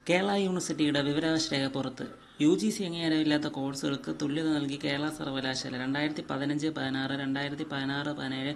കേരള യൂണിവേഴ്സിറ്റിയുടെ വിവരാവകാശ രേഖ പുറത്ത്. UGC അംഗീകാരമില്ലാത്ത കോഴ്സുകൾക്ക് തുല്യത നൽകി കേരള സർവകലാശാല. 2015-16, 2016-17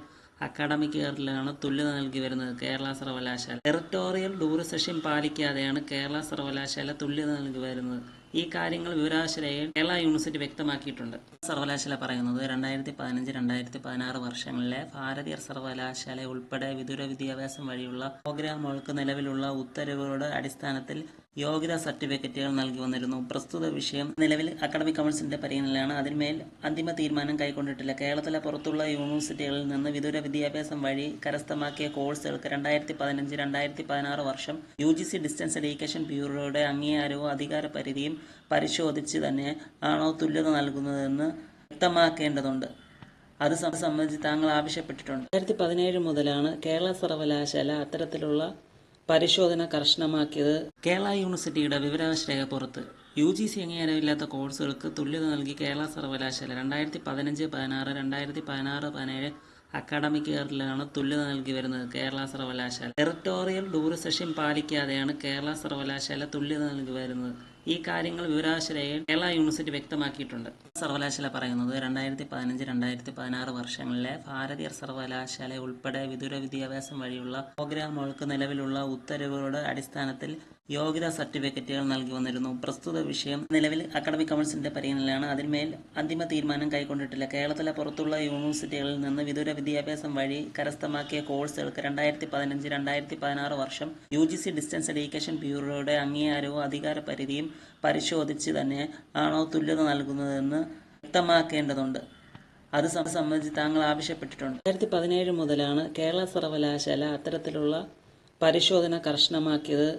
അക്കാഡമിക് ഇയറിലാണ് തുല്യത നൽകി വരുന്നത് കേരള സർവകലാശാല. ടെറിട്ടോറിയൽ ഡ്യൂറസെഷൻ പാലിക്കാതെയാണ് കേരള സർവകലാശാല തുല്യത നൽകി വരുന്നത്. ഈ കാര്യങ്ങൾ വിവരാവകാശ രേഖയിൽ കേരള യൂണിവേഴ്സിറ്റി വ്യക്തമാക്കിയിട്ടുണ്ട്. സർവകലാശാല പറയുന്നത് 2015-2016 വർഷങ്ങളിലെ ഭാരതീയർ സർവകലാശാല ഉൾപ്പെടെ വിദൂര വിദ്യാഭ്യാസം വഴിയുള്ള പ്രോഗ്രാമുകൾക്ക് നിലവിലുള്ള ഉത്തരവുകളുടെ അടിസ്ഥാനത്തിൽ യോഗ്യതാ സർട്ടിഫിക്കറ്റുകൾ നൽകി വന്നിരുന്നു. പ്രസ്തുത വിഷയം നിലവിൽ അക്കാഡമിക് കൗൺസിലിന്റെ പരിഗണനയിലാണ്. അതിന്മേൽ അന്തിമ തീരുമാനം കൈക്കൊണ്ടിട്ടില്ല. കേരളത്തിലെ പുറത്തുള്ള യൂണിവേഴ്സിറ്റികളിൽ നിന്ന് വിദൂര വിദ്യാഭ്യാസം വഴി കരസ്ഥമാക്കിയ കോഴ്സുകൾക്ക് 2015-2016 വർഷം UGC ഡിസ്റ്റൻസ് എഡ്യൂക്കേഷൻ ബ്യൂറോയുടെ അംഗീകാരവും അധികാരപരിധിയും പരിശോധിച്ച് തന്നെ ആണോ തുല്യത നൽകുന്നതെന്ന് വ്യക്തമാക്കേണ്ടതുണ്ട്. അത് സംബന്ധിച്ച് താങ്കൾ ആവശ്യപ്പെട്ടിട്ടുണ്ട്. 2017 മുതലാണ് കേരള സർവകലാശാല അത്തരത്തിലുള്ള പരിശോധന കർശനമാക്കിയത്. കേരള യൂണിവേഴ്സിറ്റിയുടെ വിവരാവകാശ രേഖ പുറത്ത്. UGC അംഗീകാരമില്ലാത്ത കോഴ്സുകൾക്ക് തുല്യത നൽകി കേരള സർവകലാശാല. 2015-16, 2016-17 അക്കാഡമിക് ഇയറിലാണ് തുല്യത നൽകി വരുന്നത് കേരള സർവകലാശാല. ടെറിട്ടോറിയൽ ഡ്യൂറസെഷൻ പാലിക്കാതെയാണ് കേരള സർവകലാശാല തുല്യത നൽകി വരുന്നത്. ഈ കാര്യങ്ങൾ വിവരാവകാശ രേഖയിൽ കേരള യൂണിവേഴ്സിറ്റി വ്യക്തമാക്കിയിട്ടുണ്ട്. സർവകലാശാല പറയുന്നത് 2015-2016 വർഷങ്ങളിലെ ഭാരതീയർ സർവകലാശാല ഉൾപ്പെടെ വിദൂര വിദ്യാഭ്യാസം വഴിയുള്ള പ്രോഗ്രാമുകൾക്ക് നിലവിലുള്ള ഉത്തരവുകളുടെ അടിസ്ഥാനത്തിൽ യോഗ്യതാ സർട്ടിഫിക്കറ്റുകൾ നൽകി വന്നിരുന്നു. പ്രസ്തുത വിഷയം നിലവിൽ അക്കാഡമിക് കൗൺസിലിന്റെ പരിഗണനയിലാണ്. അതിന്മേൽ അന്തിമ തീരുമാനം കൈക്കൊണ്ടിട്ടില്ല. കേരളത്തിലെ പുറത്തുള്ള യൂണിവേഴ്സിറ്റികളിൽ നിന്ന് വിദൂര വിദ്യാഭ്യാസം വഴി കരസ്ഥമാക്കിയ കോഴ്സുകൾക്ക് 2015-2016 വർഷം UGC ഡിസ്റ്റൻസ് എഡ്യൂക്കേഷൻ ബ്യൂറോയുടെ അംഗീകാരവും അധികാരപരിധിയും പരിശോധിച്ച് തന്നെ ആണോ തുല്യത നൽകുന്നതെന്ന് വ്യക്തമാക്കേണ്ടതുണ്ട്. അത് സംബന്ധിച്ച് താങ്കൾ ആവശ്യപ്പെട്ടിട്ടുണ്ട്. 2017 മുതലാണ് കേരള സർവകലാശാല അത്തരത്തിലുള്ള പരിശോധന കർശനമാക്കിയത്.